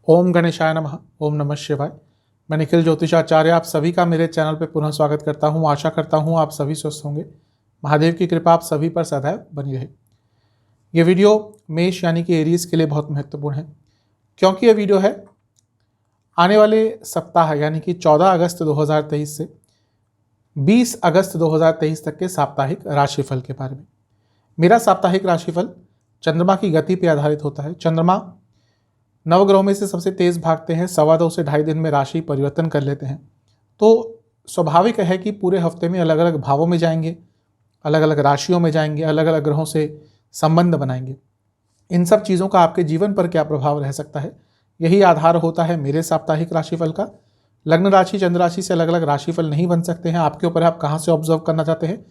ओम गणेशाय नमः। ओम नमः शिवाय। मैं निखिल ज्योतिषाचार्य आप सभी का मेरे चैनल पर पुनः स्वागत करता हूं। आशा करता हूं आप सभी स्वस्थ होंगे। महादेव की कृपा आप सभी पर सदैव बनी रहे। ये वीडियो मेष यानी कि एरीज के लिए बहुत महत्वपूर्ण है, क्योंकि ये वीडियो है आने वाले सप्ताह यानी कि 14 अगस्त 2023 से 20 अगस्त 2023 तक के साप्ताहिक राशिफल के बारे में। मेरा साप्ताहिक राशिफल चंद्रमा की गति पर आधारित होता है। चंद्रमा नवग्रहों में से सबसे तेज भागते हैं, 2.25 से 2.5 दिन में राशि परिवर्तन कर लेते हैं। तो स्वाभाविक है कि पूरे हफ्ते में अलग अलग भावों में जाएंगे, अलग अलग राशियों में जाएंगे, अलग अलग ग्रहों से संबंध बनाएंगे। इन सब चीज़ों का आपके जीवन पर क्या प्रभाव रह सकता है, यही आधार होता है मेरे साप्ताहिक राशिफल का। लग्न राशि चंद्र राशि से अलग अलग राशिफल नहीं बन सकते हैं। आपके ऊपर आप कहाँ से ऑब्जर्व करना चाहते हैं।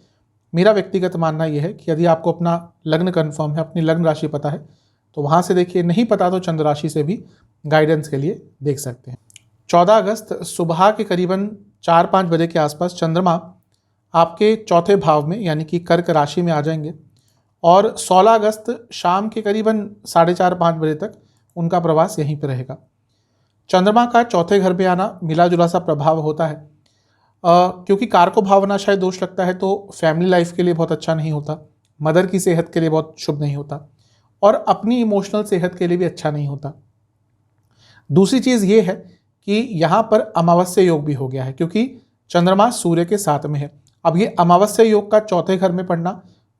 मेरा व्यक्तिगत मानना यह है कि यदि आपको अपना लग्न कन्फर्म है, अपनी लग्न राशि पता है, तो वहाँ से देखिए। नहीं पता तो चंद्र राशि से भी गाइडेंस के लिए देख सकते हैं। 14 अगस्त सुबह के करीबन 4-5 बजे के आसपास चंद्रमा आपके चौथे भाव में यानी कि कर्क राशि में आ जाएंगे और 16 अगस्त शाम के करीबन 4:30-5 बजे तक उनका प्रवास यहीं पर रहेगा। चंद्रमा का चौथे घर में आना मिला जुला सा प्रभाव होता है, क्योंकि कारको भावनाशाय दोष लगता है तो फैमिली लाइफ के लिए बहुत अच्छा नहीं होता, मदर की सेहत के लिए बहुत शुभ नहीं होता और अपनी इमोशनल सेहत के लिए भी अच्छा नहीं होता। दूसरी चीज़ ये है कि यहाँ पर अमावस्या योग भी हो गया है, क्योंकि चंद्रमा सूर्य के साथ में है। अब ये अमावस्या योग का चौथे घर में पड़ना,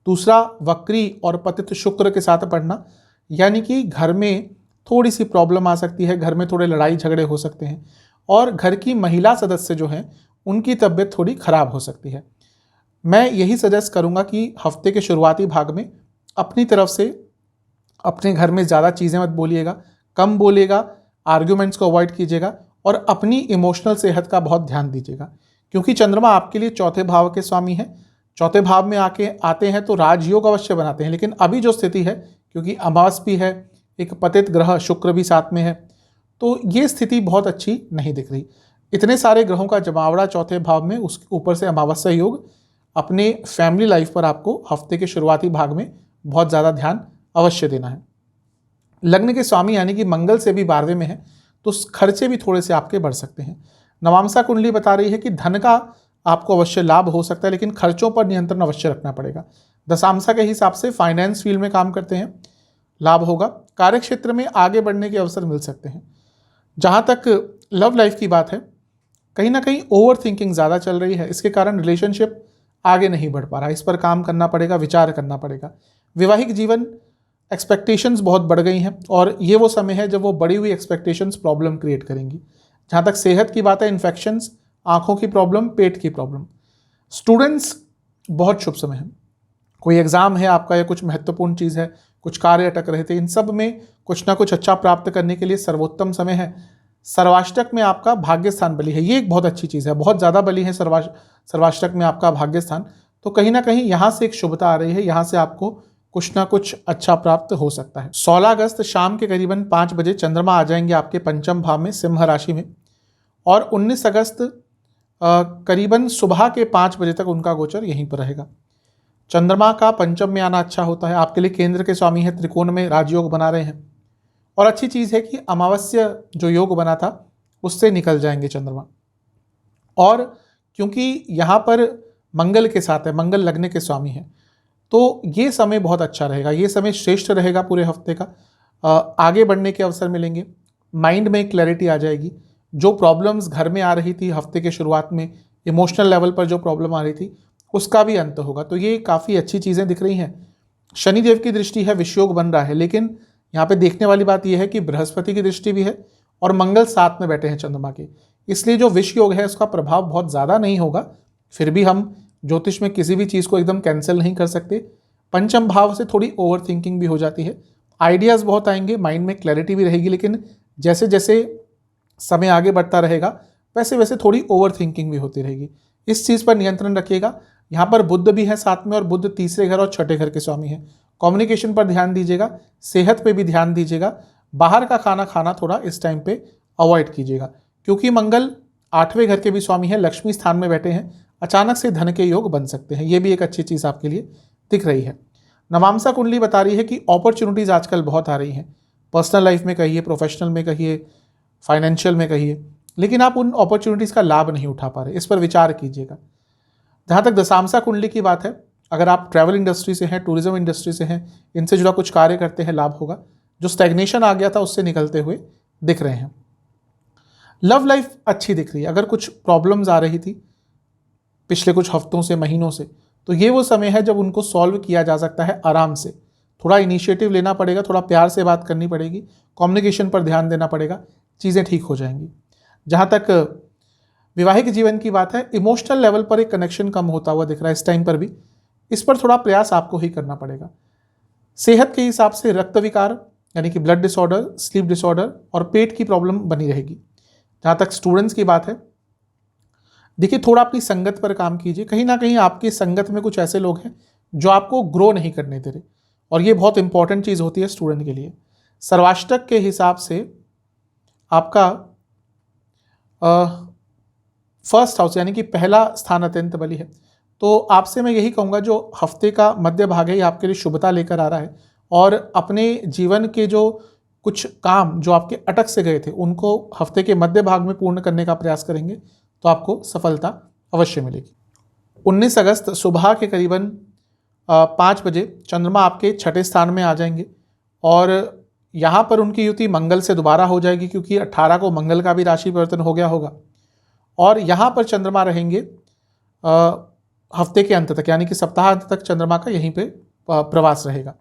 दूसरा वक्री और पतित शुक्र के साथ पड़ना, यानी कि घर में थोड़ी सी प्रॉब्लम आ सकती है, घर में थोड़े लड़ाई झगड़े हो सकते हैं और घर की महिला सदस्य जो हैं उनकी तबीयत थोड़ी खराब हो सकती है। मैं यही सजेस्ट करूँगा कि हफ्ते के शुरुआती भाग में अपनी तरफ से अपने घर में ज़्यादा चीज़ें मत बोलिएगा, कम बोलिएगा, आर्ग्यूमेंट्स को अवॉइड कीजिएगा और अपनी इमोशनल सेहत का बहुत ध्यान दीजिएगा, क्योंकि चंद्रमा आपके लिए चौथे भाव के स्वामी हैं। चौथे भाव में आते हैं तो राजयोग अवश्य बनाते हैं, लेकिन अभी जो स्थिति है, क्योंकि अमावस भी है, एक पतित ग्रह शुक्र भी साथ में है, तो ये स्थिति बहुत अच्छी नहीं दिख रही। इतने सारे ग्रहों का जमावड़ा चौथे भाव में, उसके ऊपर से अमावस्या योग, अपने फैमिली लाइफ पर आपको हफ्ते के शुरुआती भाग में बहुत ज़्यादा ध्यान अवश्य देना है। लग्न के स्वामी यानी कि मंगल से भी 12वें में है, तो खर्चे भी थोड़े से आपके बढ़ सकते हैं। नवांसा कुंडली बता रही है कि धन का आपको अवश्य लाभ हो सकता है, लेकिन खर्चों पर नियंत्रण अवश्य रखना पड़ेगा। दशांशा के हिसाब से फाइनेंस फील्ड में काम करते हैं, लाभ होगा। कार्य क्षेत्र में आगे बढ़ने के अवसर मिल सकते हैं। जहाँ तक लव लाइफ की बात है, कहीं ना कहीं ओवर थिंकिंग ज़्यादा चल रही है, इसके कारण रिलेशनशिप आगे नहीं बढ़ पा रहा है। इस पर काम करना पड़ेगा, विचार करना पड़ेगा। वैवाहिक जीवन एक्सपेक्टेशंस बहुत बढ़ गई हैं और ये वो समय है जब वो बढ़ी हुई एक्सपेक्टेशंस प्रॉब्लम क्रिएट करेंगी। जहाँ तक सेहत की बात है, इन्फेक्शंस, आंखों की प्रॉब्लम, पेट की प्रॉब्लम। स्टूडेंट्स बहुत शुभ समय है। कोई एग्ज़ाम है आपका या कुछ महत्वपूर्ण चीज़ है, कुछ कार्य अटक रहे थे, इन सब में कुछ ना कुछ अच्छा प्राप्त करने के लिए सर्वोत्तम समय है। सर्वाष्टक में आपका भाग्य स्थान बली है, ये एक बहुत अच्छी चीज़ है। बहुत ज़्यादा बली है सर्वाष्टक में आपका भाग्य स्थान, तो कहीं ना कहीं यहाँ से एक शुभता आ रही है, यहाँ से आपको कुछ ना कुछ अच्छा प्राप्त हो सकता है। 16 अगस्त शाम के करीबन 5 बजे चंद्रमा आ जाएंगे आपके पंचम भाव में, सिंह राशि में, और 19 अगस्त करीबन सुबह के 5 बजे तक उनका गोचर यहीं पर रहेगा। चंद्रमा का पंचम में आना अच्छा होता है, आपके लिए केंद्र के स्वामी है, त्रिकोण में राजयोग बना रहे हैं और अच्छी चीज़ है कि अमावस्या जो योग बना था उससे निकल जाएंगे चंद्रमा। और क्योंकि यहाँ पर मंगल के साथ है, मंगल लग्न के स्वामी है, तो ये समय बहुत अच्छा रहेगा, ये समय श्रेष्ठ रहेगा पूरे हफ्ते का। आगे बढ़ने के अवसर मिलेंगे, माइंड में क्लैरिटी आ जाएगी। जो प्रॉब्लम्स घर में आ रही थी हफ्ते के शुरुआत में, इमोशनल लेवल पर जो प्रॉब्लम आ रही थी, उसका भी अंत होगा। तो ये काफ़ी अच्छी चीज़ें दिख रही हैं। शनिदेव की दृष्टि है, विषयोग बन रहा है, लेकिन यहाँ पे देखने वाली बात यह है कि बृहस्पति की दृष्टि भी है और मंगल साथ में बैठे हैं चंद्रमा के, इसलिए जो विष योग है उसका प्रभाव बहुत ज़्यादा नहीं होगा। फिर भी हम ज्योतिष में किसी भी चीज़ को एकदम कैंसिल नहीं कर सकते। पंचम भाव से थोड़ी ओवर थिंकिंग भी हो जाती है, आइडियाज़ बहुत आएंगे, माइंड में क्लैरिटी भी रहेगी, लेकिन जैसे जैसे समय आगे बढ़ता रहेगा वैसे वैसे थोड़ी ओवर थिंकिंग भी होती रहेगी। इस चीज़ पर नियंत्रण रखिएगा। यहाँ पर बुध भी है साथ में और बुध तीसरे घर और छठे घर के स्वामी है। कम्युनिकेशन पर ध्यान दीजिएगा, सेहत पे भी ध्यान दीजिएगा। बाहर का खाना खाना थोड़ा इस टाइम पे अवॉइड कीजिएगा, क्योंकि मंगल 8वें घर के भी स्वामी है, लक्ष्मी स्थान में बैठे हैं। अचानक से धन के योग बन सकते हैं, ये भी एक अच्छी चीज़ आपके लिए दिख रही है। नवांसा कुंडली बता रही है कि अपॉर्चुनिटीज़ आजकल बहुत आ रही हैं, पर्सनल लाइफ में कहिए, प्रोफेशनल में कहिए, फाइनेंशियल में कहिए, लेकिन आप उन अपॉर्चुनिटीज़ का लाभ नहीं उठा पा रहे। इस पर विचार कीजिएगा। जहाँ तक दशांशा कुंडली की बात है, अगर आप ट्रैवल इंडस्ट्री से हैं, टूरिज्म इंडस्ट्री से हैं, इनसे जुड़ा कुछ कार्य करते हैं, लाभ होगा। जो स्टैग्नेशन आ गया था उससे निकलते हुए दिख रहे हैं। लव लाइफ अच्छी दिख रही है। अगर कुछ प्रॉब्लम्स आ रही थी पिछले कुछ हफ्तों से, महीनों से, तो ये वो समय है जब उनको सॉल्व किया जा सकता है आराम से। थोड़ा इनिशिएटिव लेना पड़ेगा, थोड़ा प्यार से बात करनी पड़ेगी, कम्युनिकेशन पर ध्यान देना पड़ेगा, चीज़ें ठीक हो जाएंगी। जहाँ तक वैवाहिक जीवन की बात है, इमोशनल लेवल पर एक कनेक्शन कम होता हुआ दिख रहा है इस टाइम पर भी। इस पर थोड़ा प्रयास आपको ही करना पड़ेगा। सेहत के हिसाब से रक्त विकार यानी कि ब्लड डिसऑर्डर, स्लीप डिसऑर्डर और पेट की प्रॉब्लम बनी रहेगी। जहाँ तक स्टूडेंट्स की बात है, देखिए थोड़ा अपनी संगत पर काम कीजिए। कहीं ना कहीं आपकी संगत में कुछ ऐसे लोग हैं जो आपको ग्रो नहीं करने दे रहे, और ये बहुत इंपॉर्टेंट चीज़ होती है स्टूडेंट के लिए। सर्वाष्टक के हिसाब से आपका फर्स्ट हाउस यानी कि पहला स्थान अत्यंत बली है। तो आपसे मैं यही कहूँगा, जो हफ्ते का मध्य भाग है ये आपके लिए शुभता लेकर आ रहा है, और अपने जीवन के जो कुछ काम जो आपके अटक से गए थे उनको हफ्ते के मध्य भाग में पूर्ण करने का प्रयास करेंगे तो आपको सफलता अवश्य मिलेगी। 19 अगस्त सुबह के करीबन 5 बजे चंद्रमा आपके छठे स्थान में आ जाएंगे, और यहाँ पर उनकी युति मंगल से दोबारा हो जाएगी, क्योंकि 18 को मंगल का भी राशि परिवर्तन हो गया होगा। और यहाँ पर चंद्रमा रहेंगे हफ्ते के अंत तक, यानी कि सप्ताह अंत तक चंद्रमा का यहीं पे प्रवास रहेगा।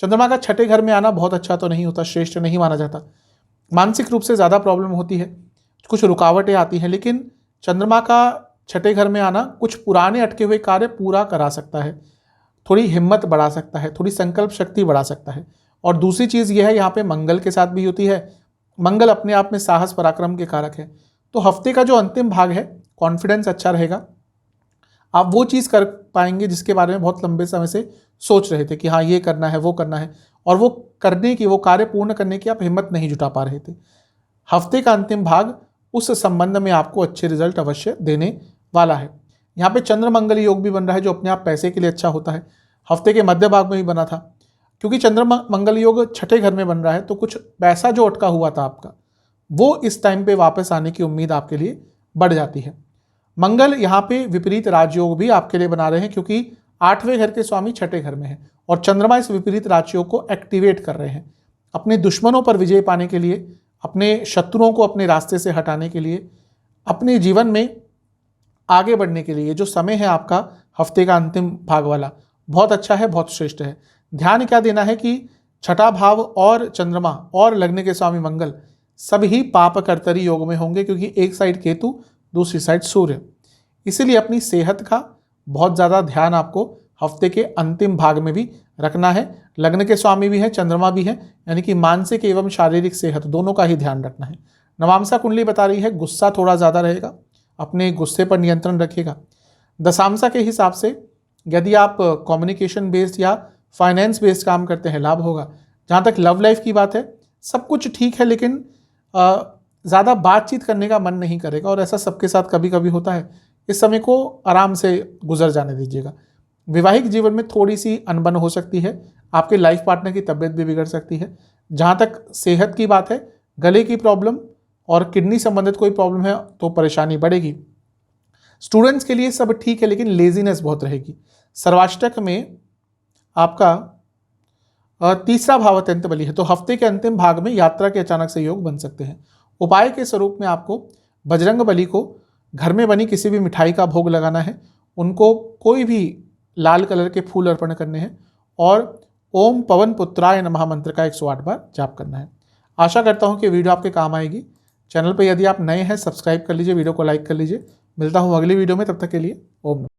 चंद्रमा का छठे घर में आना बहुत अच्छा तो नहीं होता, श्रेष्ठ नहीं माना जाता। मानसिक रूप से ज़्यादा प्रॉब्लम होती है, कुछ रुकावटें आती हैं, लेकिन चंद्रमा का छठे घर में आना कुछ पुराने अटके हुए कार्य पूरा करा सकता है, थोड़ी हिम्मत बढ़ा सकता है, थोड़ी संकल्प शक्ति बढ़ा सकता है। और दूसरी चीज़ यह है, यहाँ पे मंगल के साथ भी होती है। मंगल अपने आप में साहस पराक्रम के कारक है। तो हफ्ते का जो अंतिम भाग है, कॉन्फिडेंस अच्छा रहेगा। आप वो चीज़ कर पाएंगे जिसके बारे में बहुत लंबे समय से सोच रहे थे कि हाँ ये करना है, वो करना है, और वो करने की, वो कार्य पूर्ण करने की आप हिम्मत नहीं जुटा पा रहे थे। हफ्ते का अंतिम भाग उस संबंध में आपको अच्छे रिजल्ट अवश्य देने वाला है। यहाँ पे चंद्र मंगल योग भी बन रहा है, जो अपने आप पैसे के लिए अच्छा होता है। हफ्ते के मध्य भाग में भी बना था, क्योंकि चंद्र मंगल योग छठे घर में बन रहा है, तो कुछ पैसा जो अटका हुआ था आपका, वो इस टाइम पे वापस आने की उम्मीद आपके लिए बढ़ जाती है। मंगल यहाँ पे विपरीत राजयोग भी आपके लिए बना रहे हैं, क्योंकि 8वें घर के स्वामी छठे घर में है, और चंद्रमा इस विपरीत राजयोग को एक्टिवेट कर रहे हैं अपने दुश्मनों पर विजय पाने के लिए, अपने शत्रुओं को अपने रास्ते से हटाने के लिए, अपने जीवन में आगे बढ़ने के लिए। जो समय है आपका हफ्ते का अंतिम भाग वाला, बहुत अच्छा है, बहुत श्रेष्ठ है। ध्यान क्या देना है कि छठा भाव और चंद्रमा और लग्न के स्वामी मंगल सभी पाप कर्तरी योग में होंगे, क्योंकि एक साइड केतु, दूसरी साइड सूर्य। इसीलिए अपनी सेहत का बहुत ज़्यादा ध्यान आपको हफ्ते के अंतिम भाग में भी रखना है। लग्न के स्वामी भी हैं, चंद्रमा भी हैं, यानी कि मानसिक एवं शारीरिक सेहत दोनों का ही ध्यान रखना है। नवांशा कुंडली बता रही है गुस्सा थोड़ा ज़्यादा रहेगा, अपने गुस्से पर नियंत्रण रखिएगा। दशांशा के हिसाब से यदि आप कम्युनिकेशन बेस्ड या फाइनेंस बेस्ड काम करते हैं, लाभ होगा। जहाँ तक लव लाइफ की बात है, सब कुछ ठीक है, लेकिन ज़्यादा बातचीत करने का मन नहीं करेगा, और ऐसा सबके साथ कभी कभी होता है। इस समय को आराम से गुजर जाने दीजिएगा। वैवाहिक जीवन में थोड़ी सी अनबन हो सकती है, आपके लाइफ पार्टनर की तबीयत भी बिगड़ सकती है। जहाँ तक सेहत की बात है, गले की प्रॉब्लम और किडनी संबंधित कोई प्रॉब्लम है तो परेशानी बढ़ेगी। स्टूडेंट्स के लिए सब ठीक है, लेकिन लेजीनेस बहुत रहेगी। सर्वाष्टक में आपका तीसरा भाव अत्यंत बली है, तो हफ्ते के अंतिम भाग में यात्रा के अचानक से योग बन सकते हैं। उपाय के स्वरूप में आपको बजरंग बली को घर में बनी किसी भी मिठाई का भोग लगाना है, उनको कोई भी लाल कलर के फूल अर्पण करने हैं, और ओम पवन पुत्राय नमः मंत्र का 108 बार जाप करना है। आशा करता हूँ कि वीडियो आपके काम आएगी। चैनल पर यदि आप नए हैं, सब्सक्राइब कर लीजिए, वीडियो को लाइक कर लीजिए। मिलता हूँ अगली वीडियो में, तब तक के लिए ओम नमः।